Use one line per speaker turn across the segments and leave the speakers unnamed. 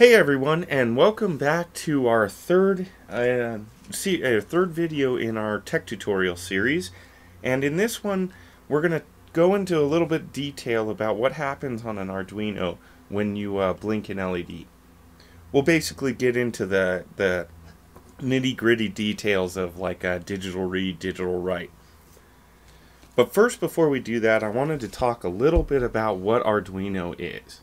Hey everyone, and welcome back to our third video in our tech tutorial series. And in this one, we're going to go into a little bit of detail about what happens on an Arduino when you blink an LED. We'll basically get into the nitty-gritty details of like digital read, digital write. But first, before we do that, I wanted to talk a little bit about what Arduino is.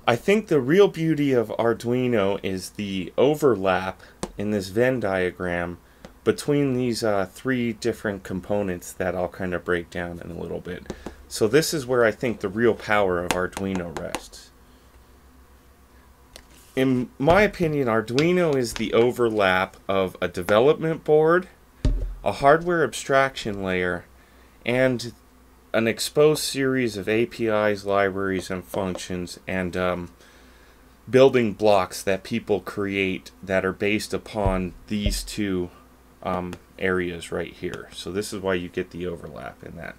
I think the real beauty of Arduino is the overlap in this Venn diagram between these three different components that I'll kind of break down in a little bit. So this is where I think the real power of Arduino rests. In my opinion, Arduino is the overlap of a development board, a hardware abstraction layer, and an exposed series of APIs, libraries, and functions, and building blocks that people create that are based upon these two areas right here. So this is why you get the overlap in that.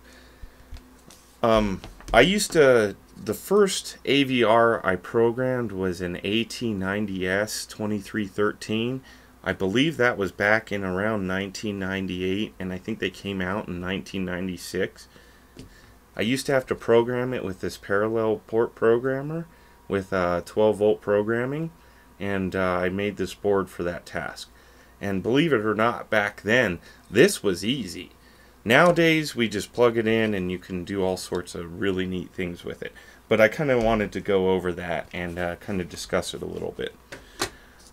The first AVR I programmed was an AT90S 2313. I believe that was back in around 1998, and I think they came out in 1996. I used to have to program it with this parallel port programmer with 12-volt programming, and I made this board for that task. And believe it or not, back then, this was easy. Nowadays, we just plug it in and you can do all sorts of really neat things with it. But I kind of wanted to go over that and kind of discuss it a little bit.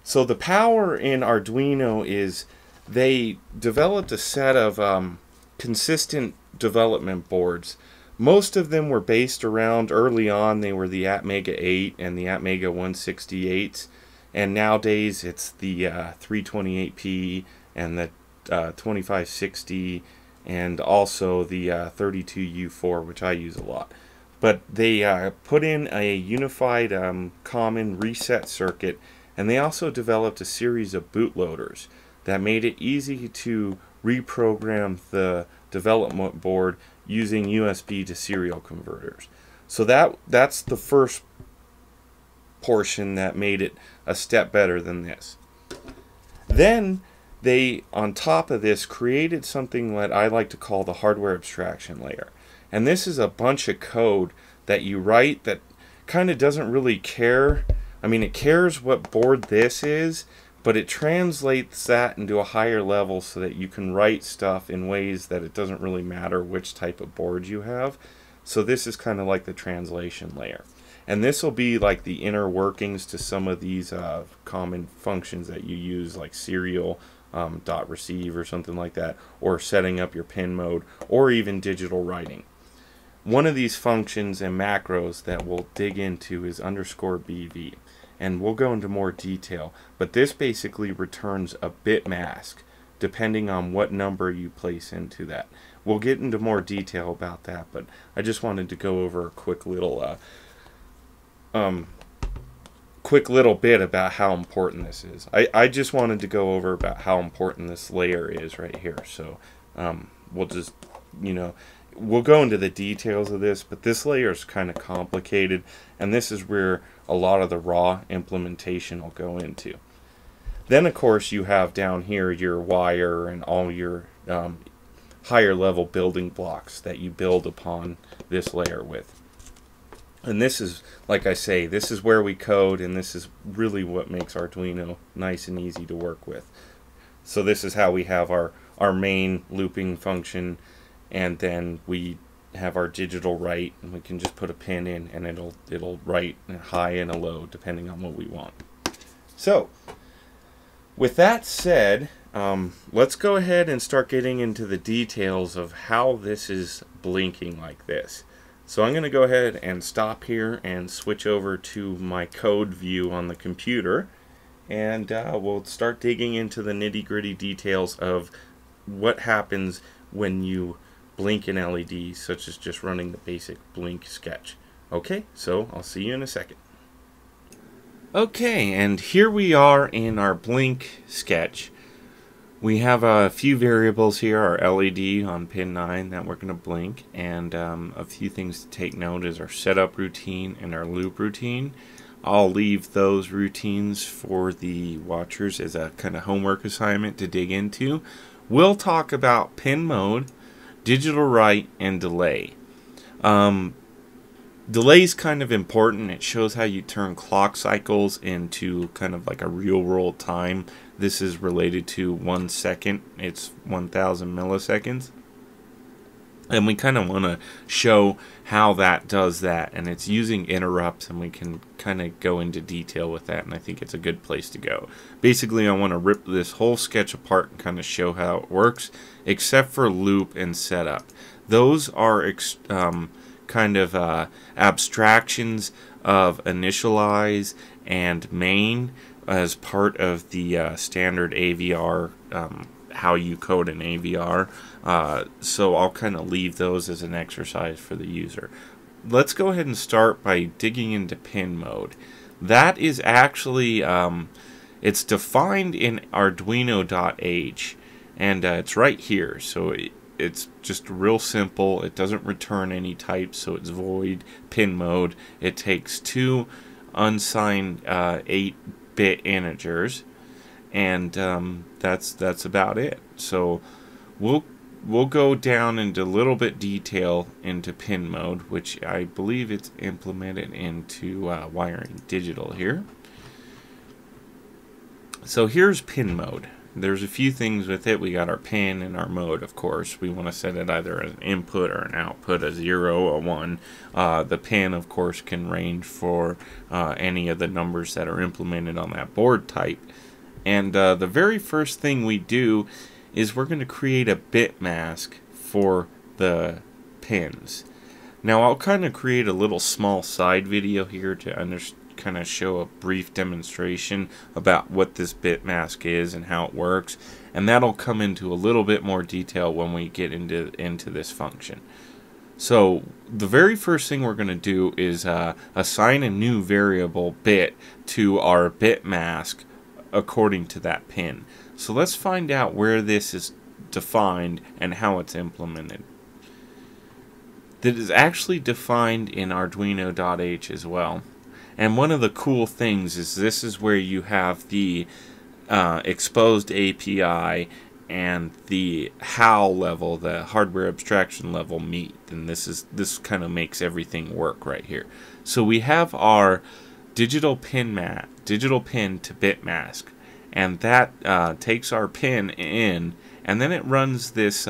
So the power in Arduino is they developed a set of consistent development boards. Most of them were based around, early on, they were the Atmega 8 and the Atmega 168s. And nowadays, it's the 328P and the 2560 and also the 32U4, which I use a lot. But they put in a unified common reset circuit, and they also developed a series of bootloaders that made it easy to reprogram the development board using USB to serial converters. So that's the first portion that made it a step better than this. Then they, on top of this, created something that I like to call the hardware abstraction layer. And this is a bunch of code that you write that kind of doesn't really care. I mean, it cares what board this is, but it translates that into a higher level so that you can write stuff in ways that it doesn't really matter which type of board you have. So this is kind of like the translation layer. And this will be like the inner workings to some of these common functions that you use, like serial, dot receive or something like that, or setting up your pin mode, or even digital writing. One of these functions and macros that we'll dig into is _BV. And we'll go into more detail, but this basically returns a bit mask depending on what number you place into that. We'll get into more detail about that, but I just wanted to go over a quick little bit about how important this is. I just wanted to go over about how important this layer is right here. So we'll just, we'll go into the details of this, but this layer is kind of complicated, and this is where a lot of the raw implementation will go into. Then, of course, you have down here your wire and all your higher level building blocks that you build upon this layer with. And this is, like I say, this is where we code, and this is really what makes Arduino nice and easy to work with. So this is how we have our main looping function, and then we have our digital write, and we can just put a pin in and it'll write a high and a low depending on what we want. So with that said, let's go ahead and start getting into the details of how this is blinking like this. So I'm going to go ahead and stop here and switch over to my code view on the computer, and we'll start digging into the nitty-gritty details of what happens when you blink an LED, such as just running the basic blink sketch. Okay, so I'll see you in a second. Okay, and here we are in our blink sketch. We have a few variables here, our LED on pin 9 that we're going to blink, and a few things to take note is our setup routine and our loop routine. I'll leave those routines for the watchers as a kind of homework assignment to dig into. We'll talk about pin mode, digital write, and delay. Delay is kind of important. It shows how you turn clock cycles into kind of like a real world time. This is related to 1 second. It's 1000 milliseconds. And we kind of want to show how that does that. And it's using interrupts, and we can kind of go into detail with that. And I think it's a good place to go. Basically, I want to rip this whole sketch apart and kind of show how it works, except for loop and setup. Those are kind of abstractions of initialize and main as part of the standard AVR, how you code an AVR. So I'll kind of leave those as an exercise for the user. Let's go ahead and start by digging into pin mode. That is actually, it's defined in Arduino.H, and it's right here. So it's just real simple. It doesn't return any types, so it's void pin mode. It takes two unsigned 8-bit integers, and that's about it. So we'll go down into a little bit detail into pin mode, which I believe it's implemented into wiring digital here. So here's pin mode. There's a few things with it. We got our pin and our mode, of course. We want to set it either as an input or an output, a 0 or 1. The pin, of course, can range for any of the numbers that are implemented on that board type. And the very first thing we do is we're going to create a bit mask for the pins. Now I'll kind of create a little small side video here to kind of show a brief demonstration about what this bit mask is and how it works, and that'll come into a little bit more detail when we get into this function. So the very first thing we're going to do is assign a new variable bit to our bit mask according to that pin. So let's find out where this is defined and how it's implemented. That is actually defined in Arduino.H as well. And one of the cool things is this is where you have the exposed API and the HAL level, the hardware abstraction level, meet. And this kind of makes everything work right here. So we have our digital pin to bit mask, and that takes our pin in, and then it runs this.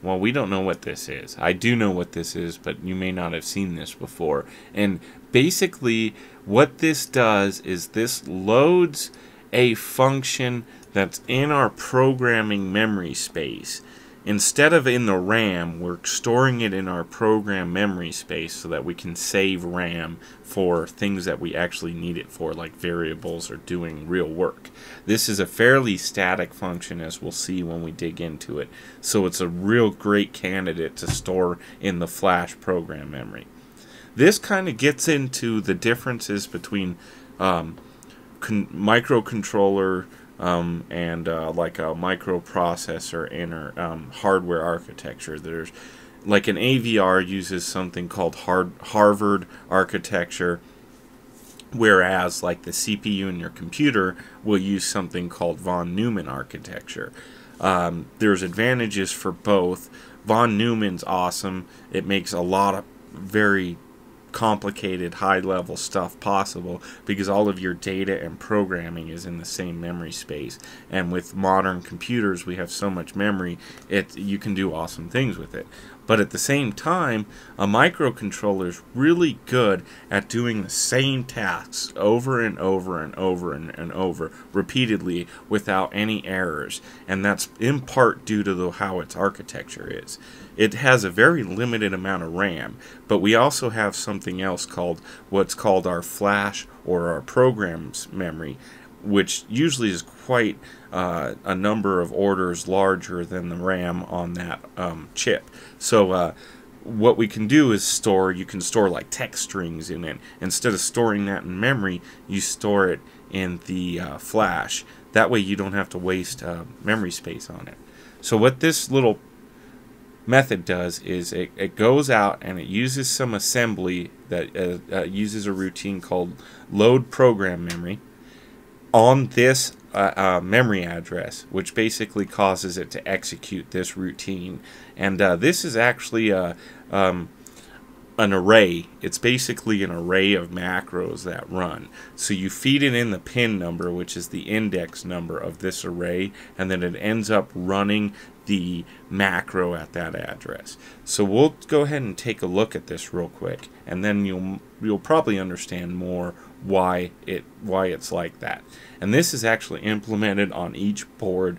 Well, we don't know what this is. I do know what this is, but you may not have seen this before. And basically, what this does is this loads a function that's in our programming memory space. Instead of in the RAM, we're storing it in our program memory space so that we can save RAM for things that we actually need it for, like variables or doing real work. This is a fairly static function, as we'll see when we dig into it. So it's a real great candidate to store in the flash program memory. This kind of gets into the differences between microcontroller and like a microprocessor and hardware architecture. There's like an AVR uses something called Harvard architecture, whereas like the CPU in your computer will use something called von Neumann architecture. There's advantages for both. Von Neumann's awesome. It makes a lot of very complicated high-level stuff possible because all of your data and programming is in the same memory space, and with modern computers we have so much memory you can do awesome things with it. But at the same time, a microcontroller is really good at doing the same tasks over and over and over and over repeatedly without any errors, and that's in part due to how its architecture is. It has a very limited amount of RAM, but we also have something else called what's called our flash or our programs memory, which usually is quite a number of orders larger than the RAM on that chip. So what we can do is you can store like text strings in it. Instead of storing that in memory, you store it in the flash. That way you don't have to waste memory space on it. So what this little method does is it goes out and it uses some assembly that uses a routine called load program memory on this memory address, which basically causes it to execute this routine. And this is actually an array. It's basically an array of macros that run. So you feed it in the pin number, which is the index number of this array, and then it ends up running the macro at that address. So we'll go ahead and take a look at this real quick, and then you'll probably understand more why it's like that. And this is actually implemented on each board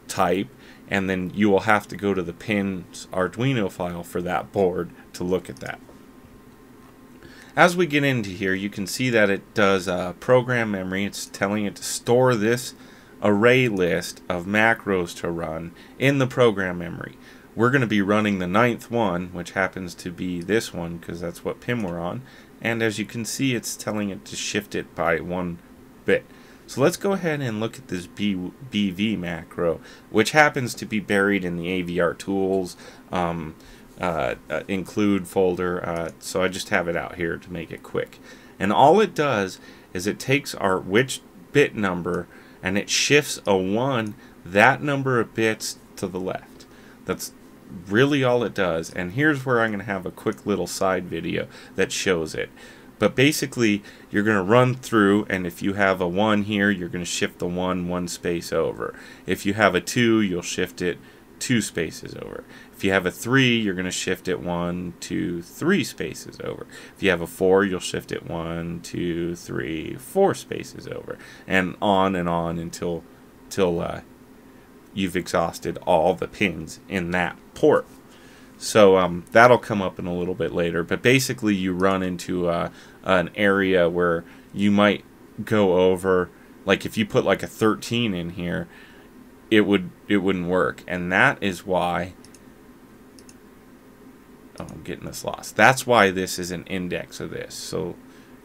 type, and then you will have to go to the pins Arduino file for that board to look at that. As we get into here, you can see that it does program memory. It's telling it to store this array list of macros to run in the program memory. We're going to be running the 9th one, which happens to be this one because that's what pin we're on. And as you can see, it's telling it to shift it by 1 bit. So let's go ahead and look at this BV macro, which happens to be buried in the AVR tools include folder. So I just have it out here to make it quick. And all it does is it takes our which bit number and it shifts a 1 that number of bits to the left. That's really all it does. And here's where I'm going to have a quick little side video that shows it. But basically, you're going to run through, and if you have a 1 here, you're going to shift the 1 space over. If you have a 2, you'll shift it 2 spaces over. If you have a 3, you're going to shift it 1, 2, 3 spaces over. If you have a 4, you'll shift it 1, 2, 3, 4 spaces over, and on until you've exhausted all the pins in that port. So that'll come up in a little bit later, but basically you run into an area where you might go over, like if you put like a 13 in here, it wouldn't work, and that is why I'm getting this lost. That's why this is an index of this, so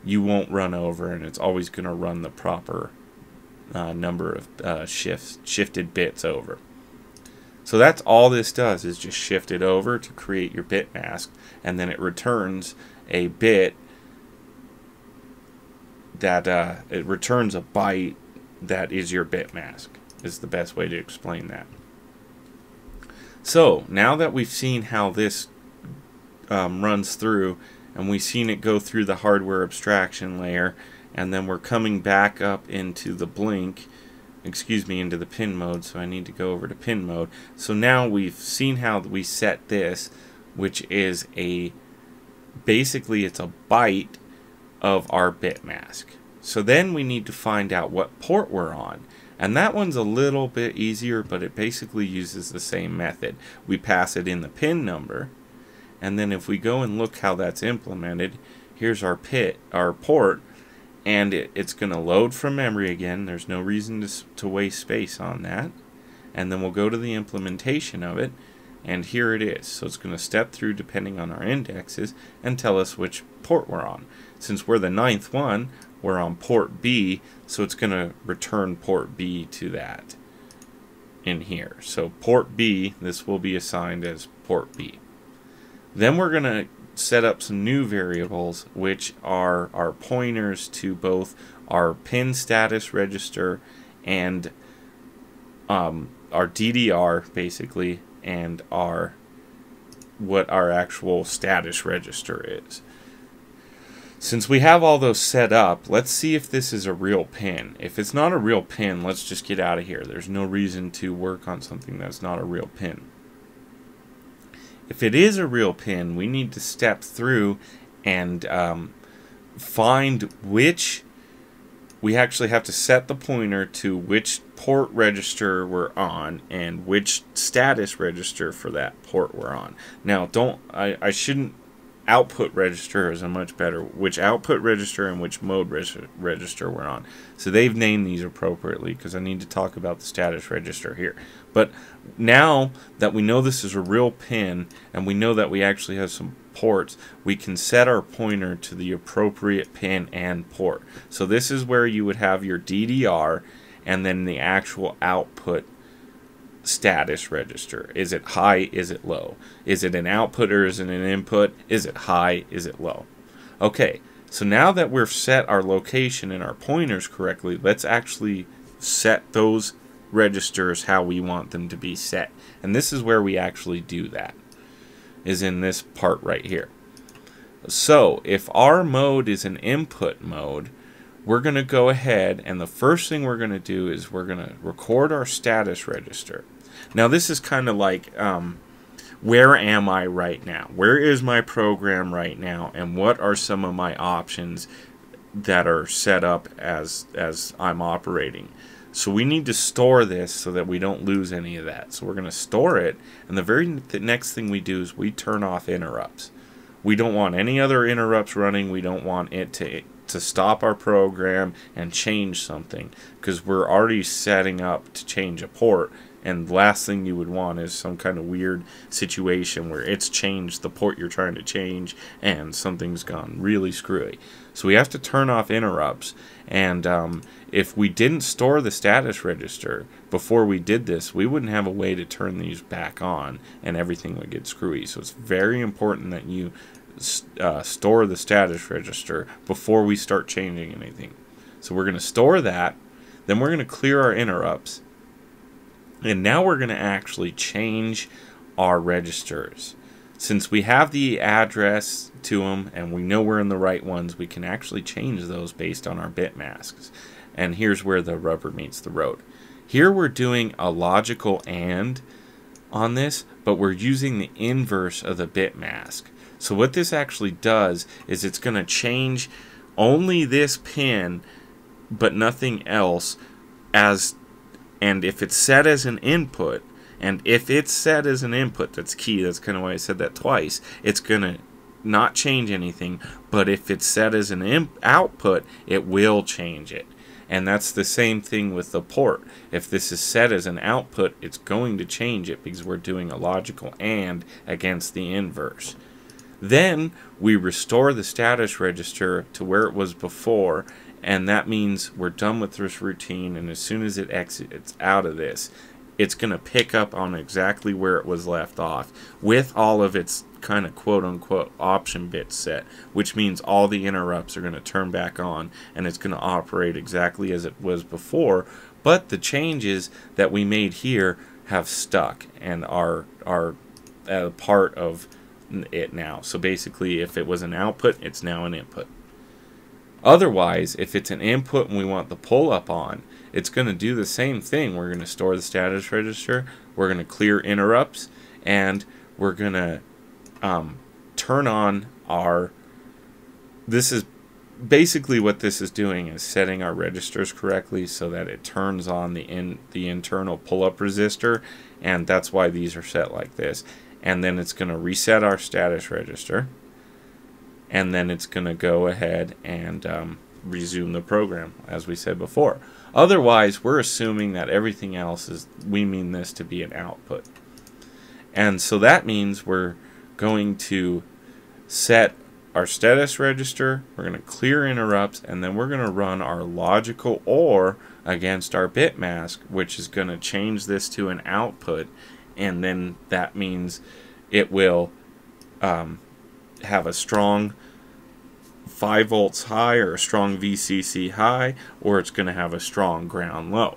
you won't run over, and it's always going to run the proper number of shifted bits over. So that's all this does, is just shift it over to create your bit mask, and then it returns a bit that it returns a byte that is your bit mask, is the best way to explain that. So now that we've seen how this runs through, and we've seen it go through the hardware abstraction layer, and then we're coming back up into the into the pin mode, so I need to go over to pin mode. So now we've seen how we set this, which is basically it's a byte of our bit mask. So then we need to find out what port we're on, and that one's a little bit easier, but it basically uses the same method. We pass it in the pin number, and then if we go and look how that's implemented, here's our port, and it's going to load from memory again. There's no reason to waste space on that. And then we'll go to the implementation of it, and here it is. So it's going to step through depending on our indexes and tell us which port we're on. Since we're the 9th one, we're on port B, so it's going to return port B to that in here. So port B, this will be assigned as port B. Then we're going to set up some new variables, which are our pointers to both our pin status register and our DDR, basically, and what our actual status register is. Since we have all those set up, let's see if this is a real pin. If it's not a real pin, let's just get out of here. There's no reason to work on something that's not a real pin. If it is a real pin, we need to step through and find which. We actually have to set the pointer to which port register we're on and which status register for that port we're on. Now, I shouldn't. Output register is a much better. Which output register and which mode register we're on. So they've named these appropriately because I need to talk about the status register here. But now that we know this is a real pin and we know that we actually have some ports, we can set our pointer to the appropriate pin and port. So this is where you would have your DDR and then the actual output status register. Is it high? Is it low? Is it an output or is it an input? Is it high? Is it low? Okay, so now that we've set our location and our pointers correctly, let's actually set those registers how we want them to be set. And this is where we actually do that, is in this part right here. So if our mode is an input mode, we're going to go ahead, and the first thing we're going to do is we're going to record our status register. Now this is kind of like, where am I right now? Where is my program right now? And what are some of my options that are set up as I'm operating? So we need to store this so that we don't lose any of that. So we're going to store it, and the next thing we do is we turn off interrupts. We don't want any other interrupts running. We don't want it to stop our program and change something, because we're already setting up to change a port, and the last thing you would want is some kind of weird situation where it's changed the port you're trying to change and something's gone really screwy. So we have to turn off interrupts, and if we didn't store the status register before we did this, we wouldn't have a way to turn these back on and everything would get screwy. So it's very important that you store the status register before we start changing anything. So we're going to store that, then we're going to clear our interrupts, and now we're going to actually change our registers. Since we have the address to them and we know we're in the right ones, we can actually change those based on our bit masks. And here's where the rubber meets the road. Here we're doing a logical AND on this, but we're using the inverse of the bit mask. So what this actually does is it's going to change only this pin but nothing else, and if it's set as an input, and if it's set as an input, that's key, that's kind of why I said that twice, it's going to not change anything, but if it's set as an output, it will change it. And that's the same thing with the port. If this is set as an output, it's going to change it because we're doing a logical AND against the inverse. Then we restore the status register to where it was before, and that means we're done with this routine, and as soon as it exits out of this, it's going to pick up on exactly where it was left off with all of its kind of quote-unquote option bits set, which means all the interrupts are going to turn back on and it's going to operate exactly as it was before, but the changes that we made here have stuck and are a part of it now. So basically, if it was an output, it's now an input. Otherwise, if it's an input and we want the pull up on, it's going to do the same thing. We're going to store the status register, we're going to clear interrupts, and we're going to turn on our, this is basically what this is doing, is setting our registers correctly so that it turns on the internal pull-up resistor, and that's why these are set like this. And then it's going to reset our status register, and then it's going to go ahead and resume the program as we said before. Otherwise, we're assuming that everything else is, we mean this to be an output. And so that means we're going to set our status register, we're going to clear interrupts, and then we're going to run our logical OR against our bit mask, which is going to change this to an output, and then that means it will have a strong 5 volts high or a strong VCC high, or it's going to have a strong ground low.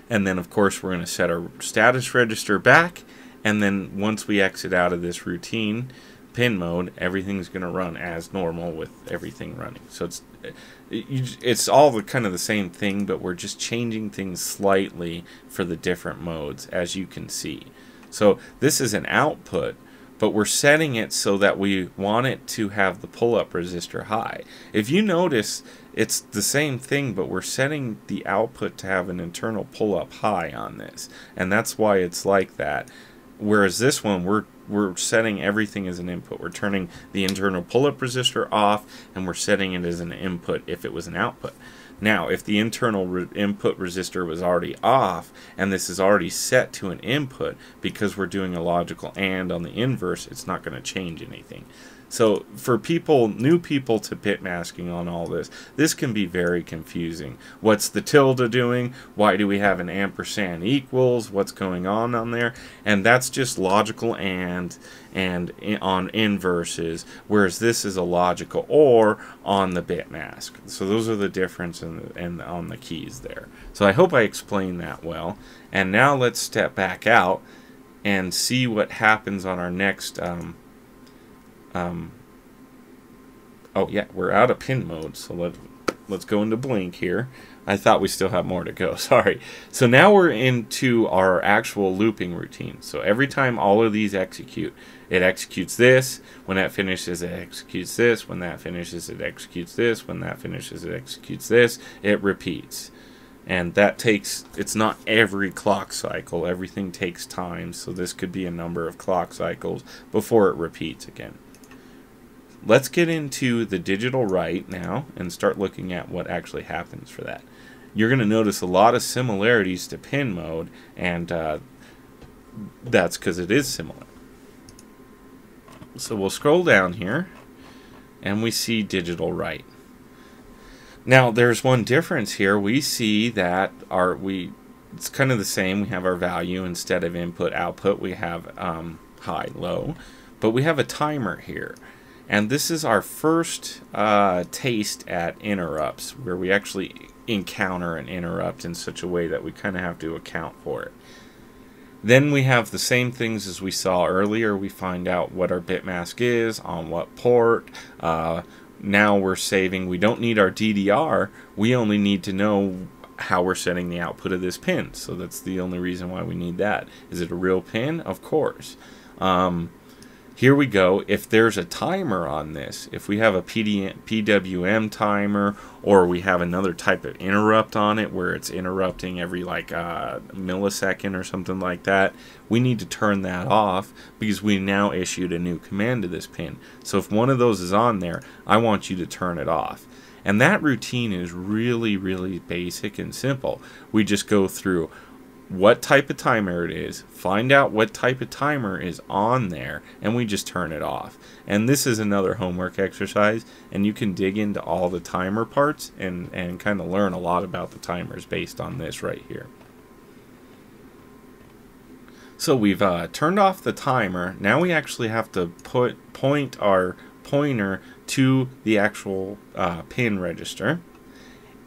And then of course we're going to set our status register back, and then once we exit out of this routine pin mode, everything's going to run as normal with everything running. So it's all kind of the same thing, but we're just changing things slightly for the different modes, as you can see. So this is an output, but we're setting it so that we want it to have the pull-up resistor high. If you notice, it's the same thing, but we're setting the output to have an internal pull-up high on this, and that's why it's like that. Whereas this one, we're setting everything as an input. We're turning the internal pull-up resistor off, and we're setting it as an input if it was an output. Now, if the internal input resistor was already off, and this is already set to an input, because we're doing a logical AND on the inverse, it's not going to change anything. So for people, new people to bit masking on all this, this can be very confusing. What's the tilde doing? Why do we have an ampersand equals? What's going on there? And that's just logical and on inverses, whereas this is a logical OR on the bit mask. So those are the difference in on the keys there. So I hope I explained that well. And now let's step back out and see what happens on our next oh yeah, we're out of pin mode, so let's go into blink here. I thought we still have more to go, sorry. So now we're into our actual looping routine. So every time all of these execute, it executes this. When that finishes, it executes this. When that finishes, it executes this. When that finishes, it executes this. It repeats. And that takes, it's not every clock cycle. Everything takes time, so this could be a number of clock cycles before it repeats again. Let's get into the digitalWrite now and start looking at what actually happens for that. You're going to notice a lot of similarities to pin mode, and that's because it is similar. So we'll scroll down here and we see digitalWrite. Now there's one difference here. We see that it's kind of the same. We have our value instead of input output. We have high low, but we have a timer here. And this is our first taste at interrupts, where we actually encounter an interrupt in such a way that we kind of have to account for it. Then we have the same things as we saw earlier. We find out what our bit mask is, on what port. Now we're saving, we don't need our DDR, we only need to know how we're setting the output of this pin. So that's the only reason why we need that. Is it a real pin? Of course. Here we go. If there's a timer on this, if we have a PWM timer, or we have another type of interrupt on it where it's interrupting every like millisecond or something like that, we need to turn that off because we now issued a new command to this pin. So if one of those is on there, I want you to turn it off. And that routine is really, really basic and simple. We just go through what type of timer it is, find out what type of timer is on there, and we just turn it off. And this is another homework exercise, and you can dig into all the timer parts and kind of learn a lot about the timers based on this right here. So we've turned off the timer. Now we actually have to point our pointer to the actual pin register.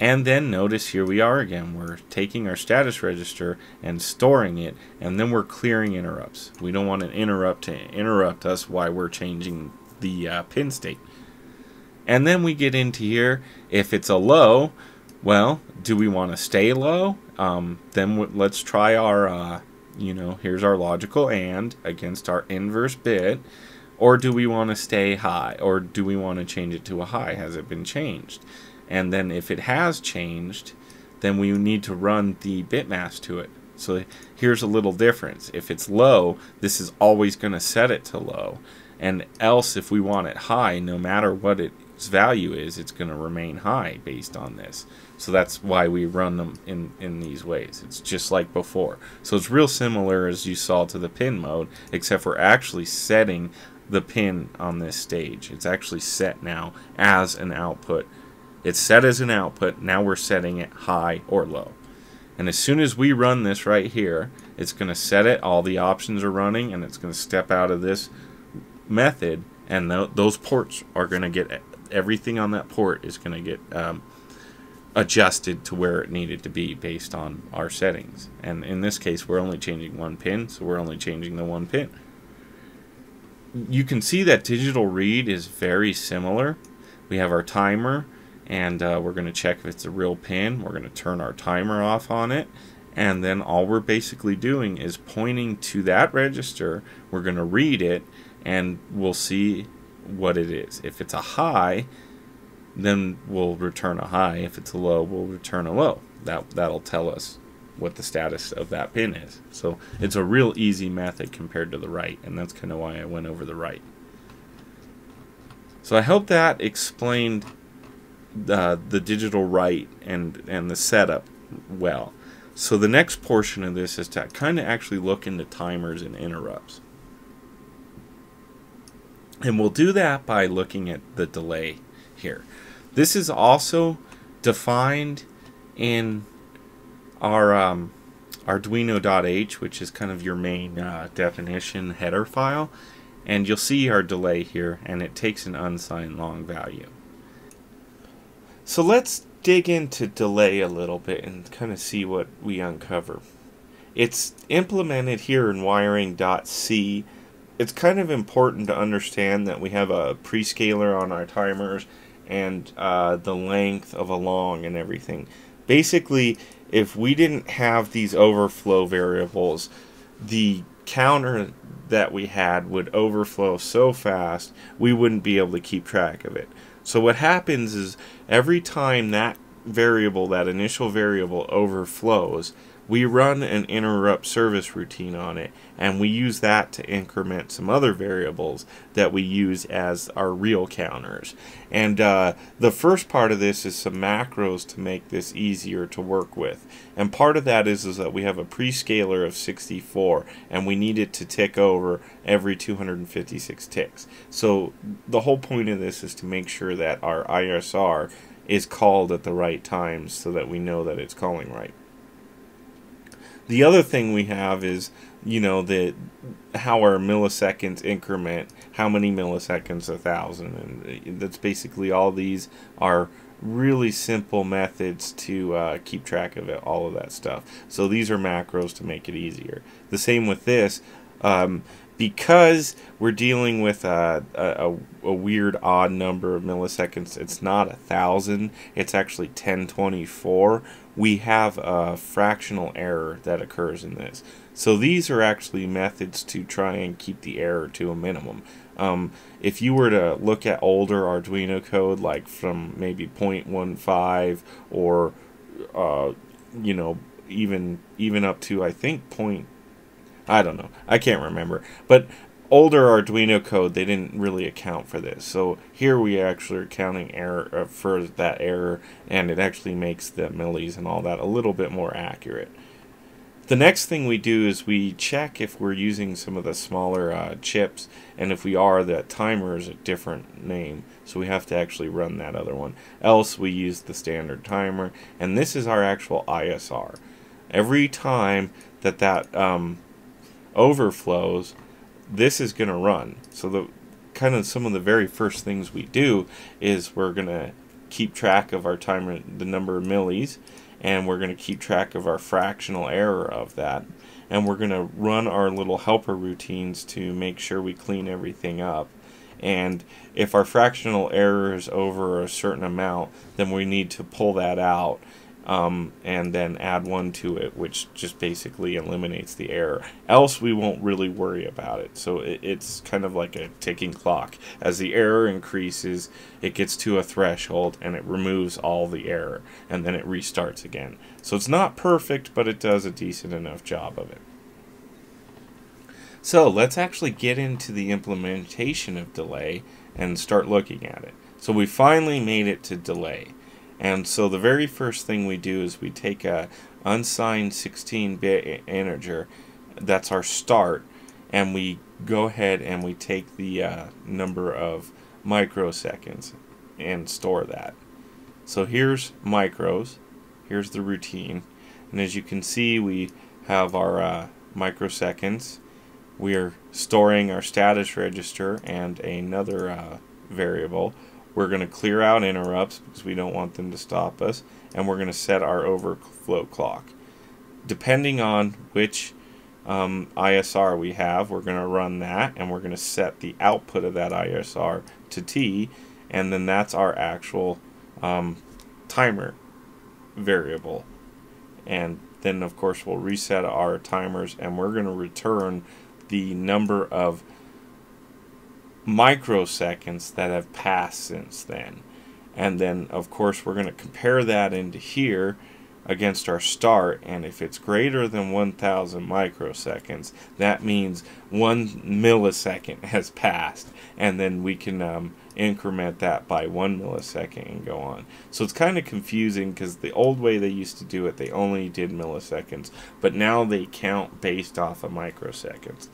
And then notice here we are again. We're taking our status register and storing it, and then we're clearing interrupts. We don't want an interrupt to interrupt us while we're changing the pin state. And then we get into here. If it's a low, well, do we want to stay low? Then let's try our, here's our logical AND against our inverse bit. Or do we want to stay high? Or do we want to change it to a high? Has it been changed? And then if it has changed, then we need to run the bit mask to it. So here's a little difference. If it's low, this is always going to set it to low. And else, if we want it high, no matter what its value is, it's going to remain high based on this. So that's why we run them in these ways. It's just like before. So it's real similar as you saw to the pin mode, except we're actually setting the pin on this stage. It's actually set now as an output. It's set as an output. Now we're setting it high or low. And as soon as we run this right here, it's going to set it. All the options are running, and it's going to step out of this method. And those ports are going to get, everything on that port is going to get adjusted to where it needed to be based on our settings. And in this case, we're only changing one pin, so we're only changing the one pin. You can see that digital read is very similar. We have our timer. And we're going to check if it's a real pin. We're going to turn our timer off on it. And then all we're basically doing is pointing to that register. We're going to read it, and we'll see what it is. If it's a high, then we'll return a high. If it's a low, we'll return a low. That'll tell us what the status of that pin is. So it's a real easy method compared to the write, and that's kind of why I went over the write. So I hope that explained the digital write and the setup well. So the next portion of this is to kind of actually look into timers and interrupts. And we'll do that by looking at the delay here. This is also defined in our Arduino.h, which is kind of your main definition header file. And you'll see our delay here, and it takes an unsigned long value. So let's dig into delay a little bit and kind of see what we uncover. It's implemented here in wiring.C. It's kind of important to understand that we have a prescaler on our timers and the length of a long and everything. Basically, if we didn't have these overflow variables, the counter that we had would overflow so fast we wouldn't be able to keep track of it. So what happens is every time that variable, that initial variable, overflows, we run an interrupt service routine on it, and we use that to increment some other variables that we use as our real counters. And the first part of this is some macros to make this easier to work with. And part of that is that we have a prescaler of 64, and we need it to tick over every 256 ticks. So the whole point of this is to make sure that our ISR is called at the right times so that we know that it's calling right. The other thing we have is, you know, how our milliseconds increment, how many milliseconds, 1,000, and that's basically all. These are really simple methods to keep track of it, all of that stuff. So these are macros to make it easier. The same with this. Because we're dealing with a weird odd number of milliseconds, it's not 1,000, it's actually 1024. We have a fractional error that occurs in this. So these are actually methods to try and keep the error to a minimum. If you were to look at older Arduino code, like from maybe 0.15 or you know, even up to, I think, I don't know, I can't remember, but older Arduino code, they didn't really account for this. So here we actually are counting error for that error, and it actually makes the millis and all that a little bit more accurate. The next thing we do is we check if we're using some of the smaller chips, and if we are, that timer is a different name, so we have to actually run that other one. Else we use the standard timer, and this is our actual ISR. Every time that overflows, this is going to run. So the kind of some of the very first things we do is we're going to keep track of our timer, the number of millis, and we're going to keep track of our fractional error of that, and we're going to run our little helper routines to make sure we clean everything up. And if our fractional error is over a certain amount, then we need to pull that out and then add 1 to it, which just basically eliminates the error. Else we won't really worry about it. So it's kind of like a ticking clock. As the error increases, it gets to a threshold and it removes all the error, and then it restarts again. So it's not perfect, but it does a decent enough job of it. So let's actually get into the implementation of delay and start looking at it. So we finally made it to delay. And so the very first thing we do is we take a unsigned 16-bit integer, that's our start, and we go ahead and we take the number of microseconds and store that. So here's micros, here's the routine, and as you can see, we have our microseconds. We are storing our status register and another variable. We're going to clear out interrupts because we don't want them to stop us, and we're going to set our overflow clock. Depending on which ISR we have, we're going to run that, and we're going to set the output of that ISR to T, and then that's our actual timer variable. And then of course we'll reset our timers, and we're going to return the number of microseconds that have passed since then. And then of course we're going to compare that into here against our start, and if it's greater than 1000 microseconds, that means 1 millisecond has passed, and then we can increment that by 1 millisecond and go on. So it's kind of confusing because the old way they used to do it, they only did milliseconds, but now they count based off of microseconds.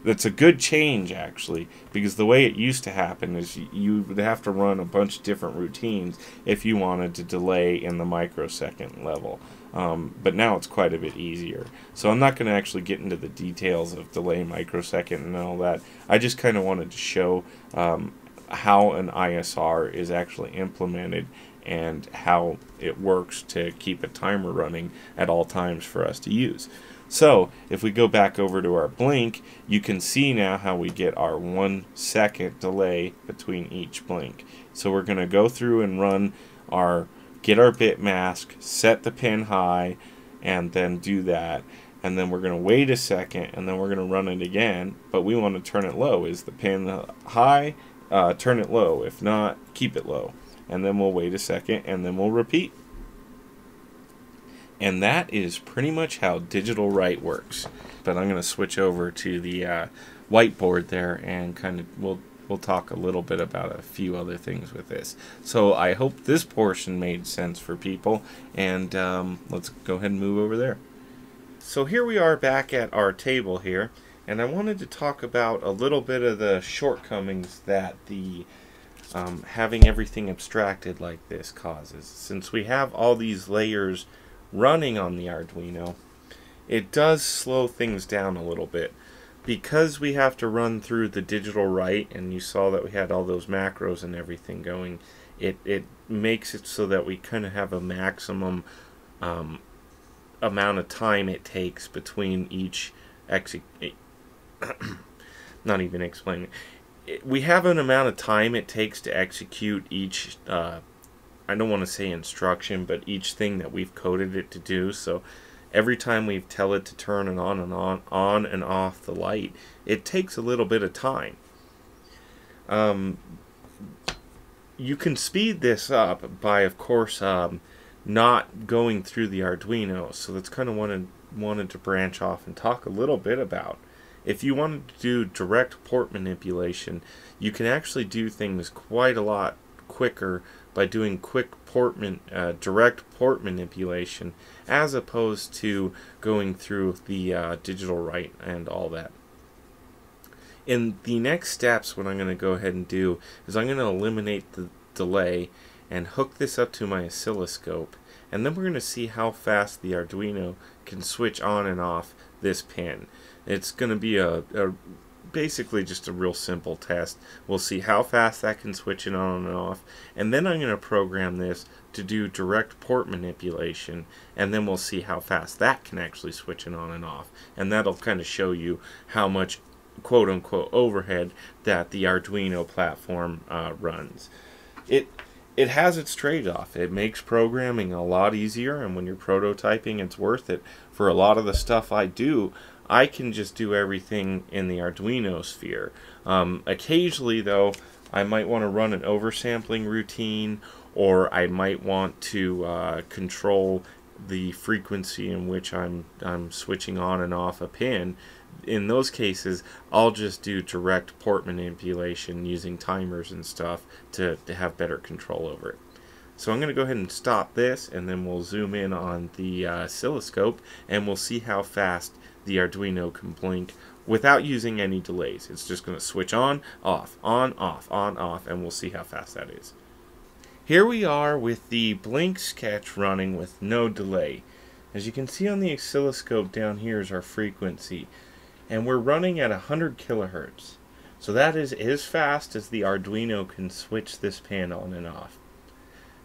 That's a good change, actually, because the way it used to happen is you would have to run a bunch of different routines if you wanted to delay in the microsecond level. But now it's quite a bit easier. So I'm not going to actually get into the details of delay microsecond and all that. I just kind of wanted to show how an ISR is actually implemented and how it works to keep a timer running at all times for us to use. So if we go back over to our blink, you can see now how we get our 1 second delay between each blink. So we're going to go through and run get our bit mask, set the pin high, and then do that. And then we're going to wait a second, and then we're going to run it again, but we want to turn it low. Is the pin high? Turn it low. If not, keep it low. And then we'll wait a second, and then we'll repeat. And that is pretty much how digitalWrite works. But I'm going to switch over to the whiteboard there, and kind of we'll talk a little bit about a few other things with this. So I hope this portion made sense for people, and let's go ahead and move over there. So here we are back at our table here, and I wanted to talk about a little bit of the shortcomings that the having everything abstracted like this causes. Since we have all these layers running on the Arduino, it does slow things down a little bit. Because we have to run through the digitalWrite, and you saw that we had all those macros and everything going, it makes it so that we kind of have a maximum amount of time it takes between each not even explaining it. We have an amount of time it takes to execute each I don't want to say instruction, but each thing that we've coded it to do. So every time we tell it to turn and on and off the light, it takes a little bit of time. You can speed this up by, of course, not going through the Arduino. So that's kind of wanted to branch off and talk a little bit about. If you wanted to do direct port manipulation, you can actually do things quite a lot quicker by doing direct port manipulation, as opposed to going through the digitalWrite and all that. In the next steps, what I'm going to go ahead and do is I'm going to eliminate the delay and hook this up to my oscilloscope, and then we're going to see how fast the Arduino can switch on and off this pin. It's going to be basically just a real simple test. We'll see how fast that can switch it on and off, and then I'm going to program this to do direct port manipulation, and then we'll see how fast that can actually switch it on and off, and that'll kind of show you how much quote-unquote overhead that the Arduino platform runs. It has its trade-off. It makes programming a lot easier, and when you're prototyping, it's worth it. For a lot of the stuff I do, I can just do everything in the Arduino sphere. Occasionally, though, I might want to run an oversampling routine, or I might want to control the frequency in which I'm switching on and off a pin. In those cases, I'll just do direct port manipulation using timers and stuff to have better control over it. So I'm going to go ahead and stop this, and then we'll zoom in on the oscilloscope, and we'll see how fast the Arduino can blink without using any delays. It's just going to switch on, off, on, off, and we'll see how fast that is. Here we are with the blink sketch running with no delay. As you can see on the oscilloscope down here is our frequency, and we're running at 100 kilohertz. So that is as fast as the Arduino can switch this pan on and off.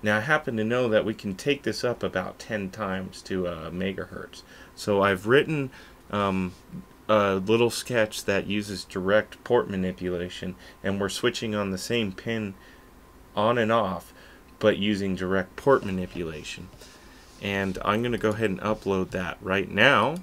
Now I happen to know that we can take this up about 10 times to megahertz. So I've written a little sketch that uses direct port manipulation, and we're switching on the same pin on and off, but using direct port manipulation. And I'm going to go ahead and upload that right now.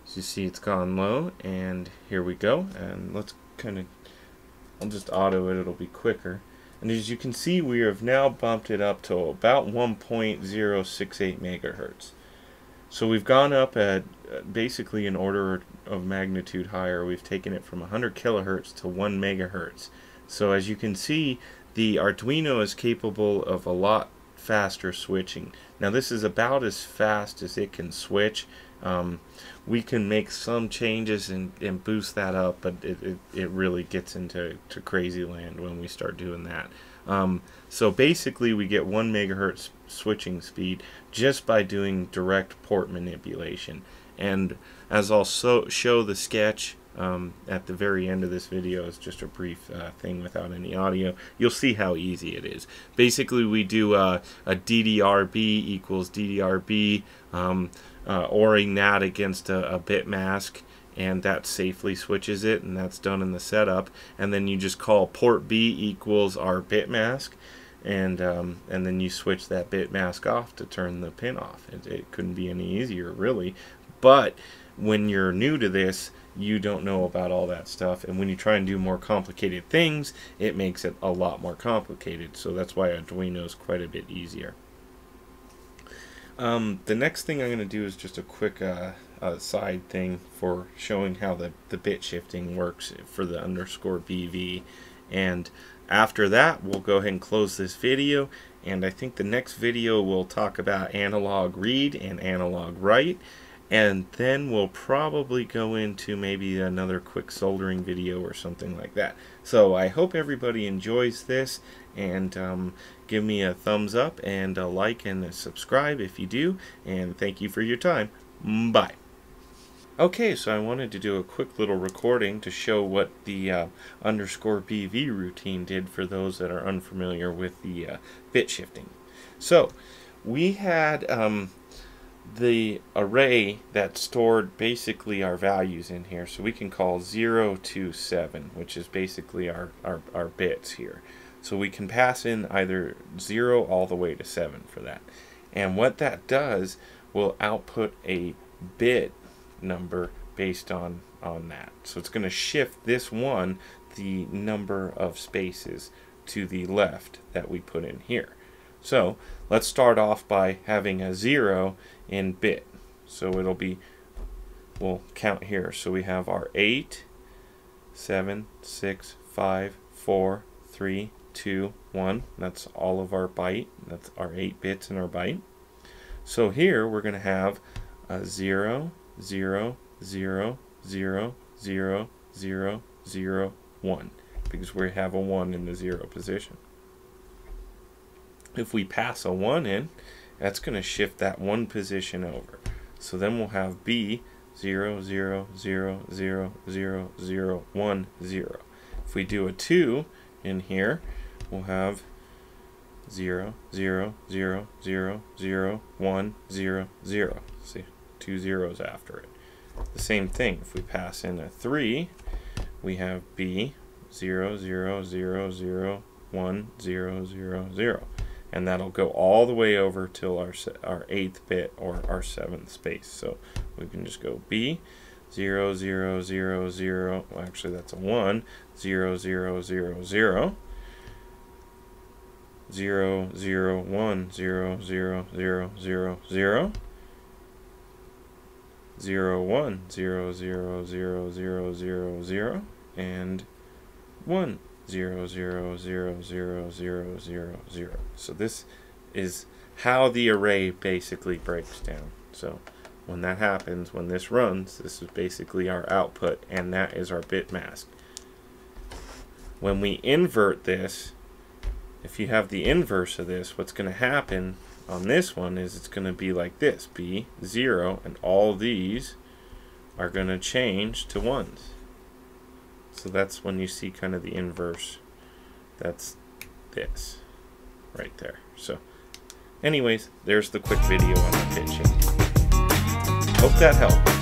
As you see, it's gone low, and here we go. And let's I'll just auto it, it'll be quicker. And as you can see, we have now bumped it up to about 1.068 megahertz. So we've gone up at basically an order of magnitude higher. We've taken it from 100 kilohertz to 1 megahertz. So as you can see, the Arduino is capable of a lot faster switching. Now this is about as fast as it can switch. We can make some changes and boost that up, but it really gets into crazy land when we start doing that. So basically we get 1 megahertz switching speed just by doing direct port manipulation. And as I'll show the sketch at the very end of this video, it's just a brief thing without any audio, you'll see how easy it is. Basically we do a DDRB equals DDRB, ORing that against a bit mask, and that safely switches it, and that's done in the setup. And then you just call port B equals our bit mask, and then you switch that bit mask off to turn the pin off. It couldn't be any easier, really. But when you're new to this, you don't know about all that stuff, and when you try and do more complicated things, it makes it a lot more complicated. So that's why Arduino is quite a bit easier. The next thing I'm going to do is just a quick side thing for showing how the bit shifting works for the _BV, and after that we'll go ahead and close this video, and I think the next video we'll talk about analog read and analog write, and then we'll probably go into maybe another quick soldering video or something like that. So I hope everybody enjoys this, and give me a thumbs up and a like and a subscribe if you do, and thank you for your time. Bye. Okay, so I wanted to do a quick little recording to show what the _BV routine did for those that are unfamiliar with the bit shifting. So we had the array that stored basically our values in here, so we can call 0 to 7, which is basically our bits here. So we can pass in either 0 all the way to 7 for that, and what that does will output a bit number based on that. So it's going to shift this one the number of spaces to the left that we put in here. So let's start off by having a 0 in bit. So it'll be, we'll count here. So we have our 8, 7, 6, 5, 4, 3, 2, 1. That's all of our byte. That's our 8 bits in our byte. So here we're going to have a 0, 0, 0, 0, 0, 0, 0, 1, because we have a 1 in the 0 position. If we pass a 1 in, that's going to shift that 1 position over. So then we'll have B 0, 0, 0, 0, 0, 0, 1, 0. If we do a 2 in here, we'll have 0, 0, 0, 0, 0, 1, 0, 0. See, 2 zeros after it. The same thing, if we pass in a 3, we have B 0, 0, 0, 0, 1, 0, 0, 0. And that'll go all the way over till our 8th bit or our 7th space. So we can just go B 0, 0, 0, 0, well, actually that's a 1, 0, 0, 0, 0, 0, 0, 1, 0, 0, 0, 0, 0, 0, 1, 0, 0, 0, 0, 0, 0, and 1, 0, 0, 0, 0, 0, 0, 0. So this is how the array basically breaks down. So when that happens, when this runs, this is basically our output, and that is our bit mask. When we invert this, if you have the inverse of this, what's going to happen on this one is it's going to be like this, B 0, and all these are going to change to 1s. So that's when you see kind of the inverse. That's this right there. So anyways, there's the quick video on the bit shifting. Hope that helped.